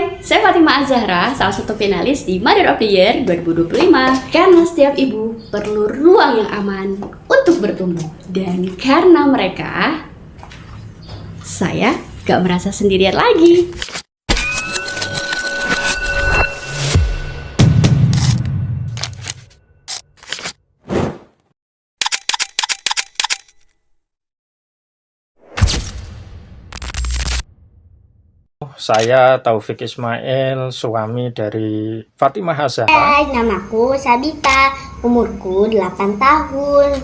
Saya Fatima Az-Zahra, salah satu finalis di Mother of the Year 2025. Karena setiap ibu perlu ruang yang aman untuk bertumbuh. Dan karena mereka, saya gak merasa sendirian lagi. Saya Taufik Ismail, suami dari Fatimah Az-Zahra. Hai, namaku Sabita, umurku 8 tahun.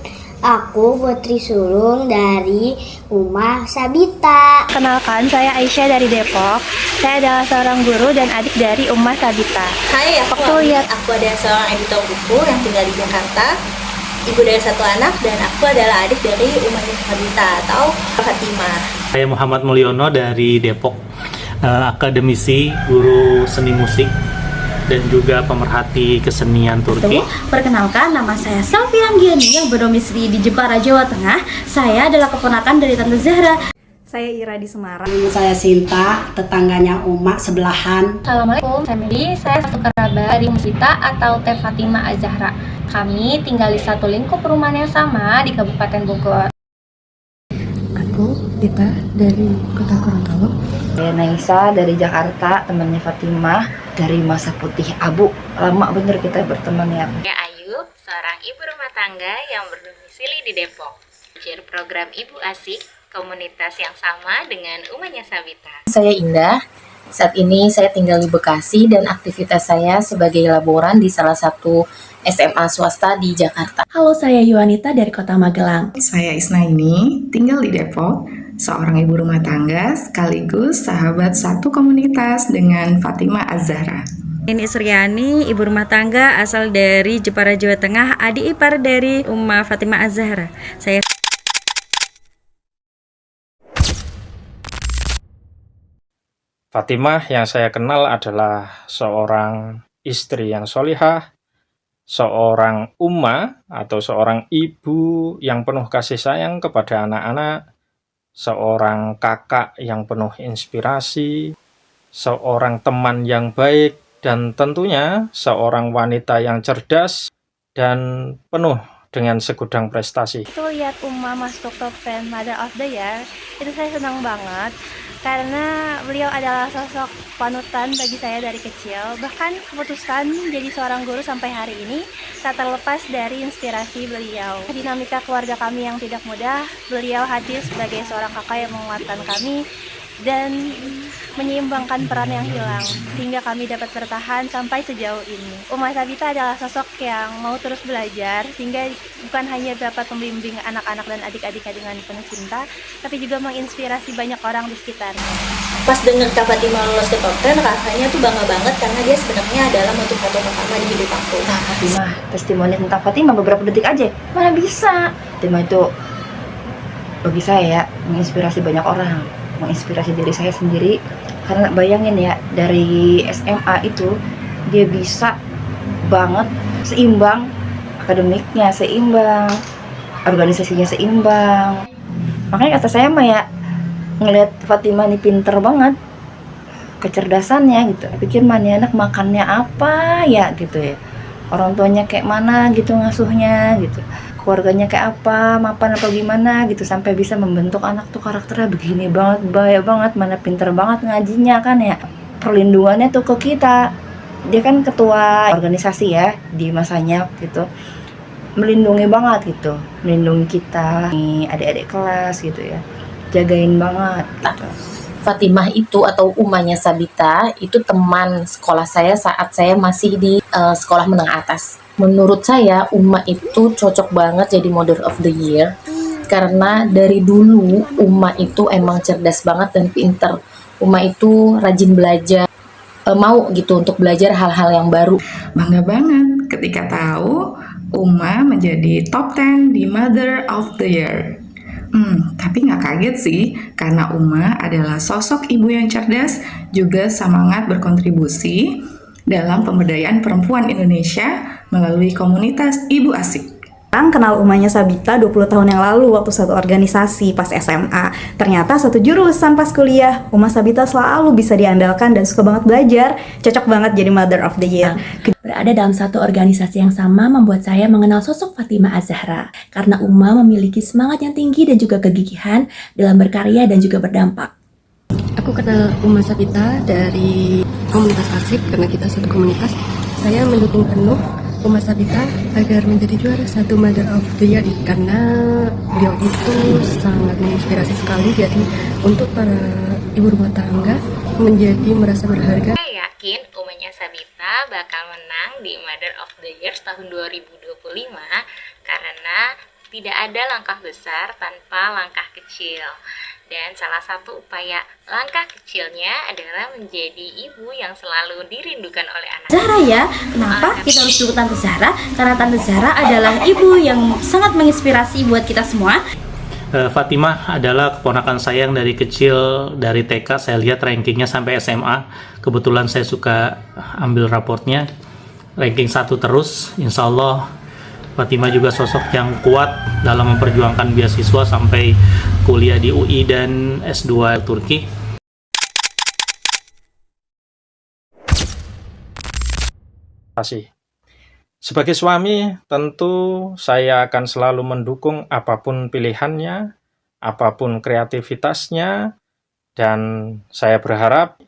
Aku putri sulung dari Umah Sabita. Kenalkan, saya Aisyah dari Depok. Saya adalah seorang guru dan adik dari Umah Sabita. Hai, aku adalah seorang editor buku yang tinggal di Jakarta. Ibu dari satu anak dan aku adalah adik dari Umah Sabita atau Fatimah. Saya Muhammad Mulyono dari Depok, akademisi, guru seni musik, dan juga pemerhati kesenian Turki. Perkenalkan, nama saya Sofia Anggiani yang berdomisili di Jepara, Jawa Tengah. Saya adalah keponakan dari Tante Zahra. Saya Ira di Semarang. Saya Sinta, tetangganya Uma sebelahan. Assalamualaikum, saya satu kerabat dari Musita atau Teh Fatimah Az-Zahra. Kami tinggal di satu lingkup perumahan yang sama di Kabupaten Bogor. Aku Dita dari Kota Gorontalo. Saya Naisa dari Jakarta, temannya Fatimah dari Masa Putih Abu. Lama bener kita berteman ya. Saya Ayu, seorang ibu rumah tangga yang berdomisili di Depok. Belajar program Ibu Asik, komunitas yang sama dengan Umahnya Sabita. Saya Indah, saat ini saya tinggal di Bekasi dan aktivitas saya sebagai laboran di salah satu SMA swasta di Jakarta. Halo, saya Yuanita dari Kota Magelang. Saya Isnaini, tinggal di Depok, seorang ibu rumah tangga sekaligus sahabat satu komunitas dengan Fatimah Az-Zahra. Ini Suryani, ibu rumah tangga asal dari Jepara, Jawa Tengah, adik ipar dari Umah Fatimah Az-Zahra. Saya Fatimah yang saya kenal adalah seorang istri yang solihah, seorang umma atau seorang ibu yang penuh kasih sayang kepada anak-anak, seorang kakak yang penuh inspirasi, seorang teman yang baik, dan tentunya seorang wanita yang cerdas dan penuh dengan segudang prestasi. Itu lihat Umah masuk top 10 Mother of the Year, itu saya senang banget. Karena beliau adalah sosok panutan bagi saya dari kecil. Bahkan keputusan jadi seorang guru sampai hari ini tak terlepas dari inspirasi beliau. Dinamika keluarga kami yang tidak mudah, beliau hadir sebagai seorang kakak yang menguatkan kami dan menyeimbangkan peran yang hilang sehingga kami dapat bertahan sampai sejauh ini. Umah Sabita adalah sosok yang mau terus belajar sehingga bukan hanya dapat membimbing anak-anak dan adik-adiknya dengan penuh cinta, tapi juga menginspirasi banyak orang di sekitarnya. Pas denger Kak Fatimah lolos ke top 10, rasanya tuh bangga banget karena dia sebenarnya adalah motivator pertama di hidup aku. Nah, Fatimah, testimoni tentang Fatimah beberapa detik aja, mana bisa. Fatimah itu bagi saya ya, menginspirasi banyak orang, menginspirasi diri saya sendiri. Karena bayangin ya, dari SMA itu dia bisa banget seimbang, akademiknya seimbang, organisasinya seimbang. Makanya kata saya mah ya, ngelihat Fatimah ini pinter banget, kecerdasannya gitu. Pikir mana anak makannya apa ya gitu ya, orang tuanya kayak mana gitu ngasuhnya gitu, keluarganya kayak apa, mapan apa gimana gitu, sampai bisa membentuk anak tuh karakternya begini banget, bahaya banget, mana pinter banget ngajinya kan ya. Perlindungannya tuh ke kita, dia kan ketua organisasi ya di masanya gitu, melindungi banget gitu, melindungi kita, adik-adik kelas gitu ya, jagain banget gitu. Fatimah itu atau Umahnya Sabita itu teman sekolah saya saat saya masih di sekolah menengah atas. Menurut saya Umah itu cocok banget jadi Mother of the Year karena dari dulu Umah itu emang cerdas banget dan pinter. Umah itu rajin belajar, mau gitu untuk belajar hal-hal yang baru. Bangga banget ketika tahu Uma menjadi top 10 di Mother of the Year. Tapi nggak kaget sih, karena Uma adalah sosok ibu yang cerdas, juga semangat berkontribusi dalam pemberdayaan perempuan Indonesia melalui komunitas Ibu Asik. Kenal Umanya Sabita 20 tahun yang lalu waktu satu organisasi pas SMA. Ternyata satu jurusan pas kuliah. Uma Sabita selalu bisa diandalkan dan suka banget belajar. Cocok banget jadi Mother of the Year. Berada dalam satu organisasi yang sama membuat saya mengenal sosok Fatimah Az-Zahra. Karena Uma memiliki semangat yang tinggi dan juga kegigihan dalam berkarya dan juga berdampak. Aku kenal Uma Sabita dari komunitas Asik karena kita satu komunitas. Saya mendukung penuh Uma Sabita agar menjadi juara satu Mother of the Year karena beliau itu sangat menginspirasi sekali. Jadi untuk para ibu rumah tangga menjadi merasa berharga. Saya yakin Umanya Sabita bakal menang di Mother of the Year tahun 2025 karena tidak ada langkah besar tanpa langkah kecil. Dan salah satu upaya langkah kecilnya adalah menjadi ibu yang selalu dirindukan oleh anak. Zahra ya, kenapa kita harus dukung Tante Zahra? Karena Tante Zahra adalah ibu yang sangat menginspirasi buat kita semua. Fatimah adalah keponakan saya yang dari kecil, dari TK saya lihat rankingnya sampai SMA. Kebetulan saya suka ambil raportnya, ranking 1 terus. Insya Allah Fatimah juga sosok yang kuat dalam memperjuangkan beasiswa sampai kuliah di UI dan S2 Turki. Terima kasih. Sebagai suami, tentu saya akan selalu mendukung apapun pilihannya, apapun kreativitasnya, dan saya berharap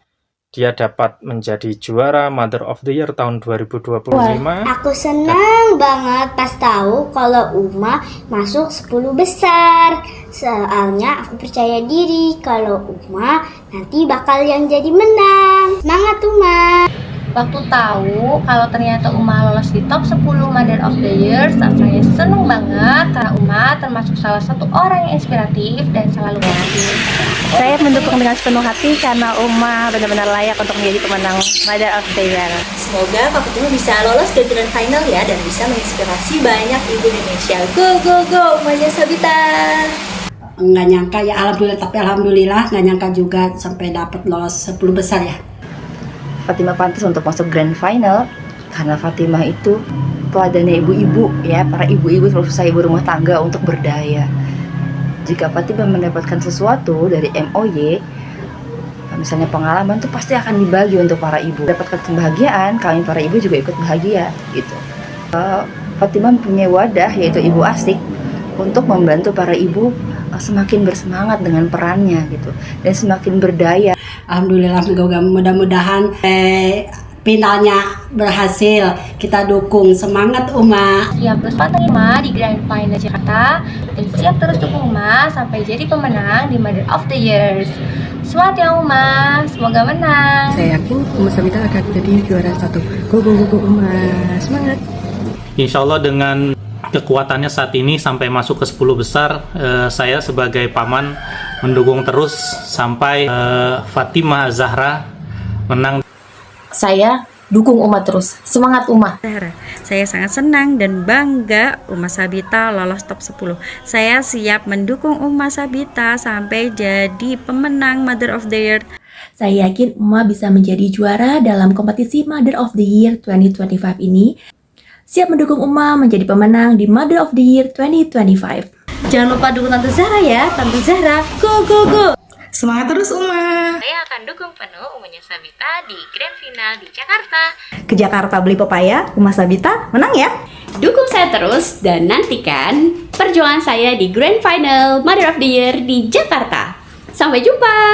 dia dapat menjadi juara Mother of the Year tahun 2025. Aku senang banget pas tahu kalau Uma masuk 10 besar. Soalnya aku percaya diri kalau Uma nanti bakal yang jadi menang. Semangat Uma! Waktu tahu kalau ternyata Uma lolos di top 10 Mother of the Year, saya seneng banget karena Uma termasuk salah satu orang yang inspiratif dan selalu kreatif. Saya mendukung dengan sepenuh hati karena Uma benar-benar layak untuk menjadi pemenang Mother of the Year. Semoga Kak Fatimah bisa lolos ke grand final ya dan bisa menginspirasi banyak ibu Indonesia. Go go go Umanya Sabita. Nggak nyangka ya, alhamdulillah, tapi alhamdulillah nggak nyangka juga sampai dapat lolos 10 besar ya. Fatimah pantas untuk masuk grand final karena Fatimah itu teladannya ibu-ibu ya, para ibu-ibu khususnya ibu rumah tangga untuk berdaya. Jika Fatimah mendapatkan sesuatu dari MOY, misalnya pengalaman tuh pasti akan dibagi untuk para ibu. Dapatkan kebahagiaan, kami para ibu juga ikut bahagia gitu. Fatimah mempunyai wadah yaitu Ibu Asik untuk membantu para ibu semakin bersemangat dengan perannya gitu dan semakin berdaya. Alhamdulillah, mudah-mudahan finalnya berhasil. Kita dukung, semangat Uma. Siap terus pantengin Uma di Grand Final Jakarta dan siap terus dukung Uma sampai jadi pemenang di Mother of the Years. Semangat ya Uma, semoga menang. Saya yakin Uma Sabita akan jadi juara satu. Go go go go Uma, semangat. Insya Allah dengan kekuatannya saat ini sampai masuk ke 10 besar, saya sebagai paman mendukung terus sampai Fatimah Az-Zahra menang. Saya dukung Uma terus, semangat Uma. Saya sangat senang dan bangga Uma Sabita lolos top 10. Saya siap mendukung Uma Sabita sampai jadi pemenang Mother of the Year. Saya yakin Uma bisa menjadi juara dalam kompetisi Mother of the Year 2025 ini. Siap mendukung Uma menjadi pemenang di Mother of the Year 2025. Jangan lupa dukung Tante Zahra ya, Tante Zahra, go go go! Semangat terus Uma! Saya akan dukung penuh Umanya Sabita di grand final di Jakarta. Ke Jakarta beli pepaya, Uma Sabita menang ya! Dukung saya terus dan nantikan perjuangan saya di grand final Mother of the Year di Jakarta. Sampai jumpa!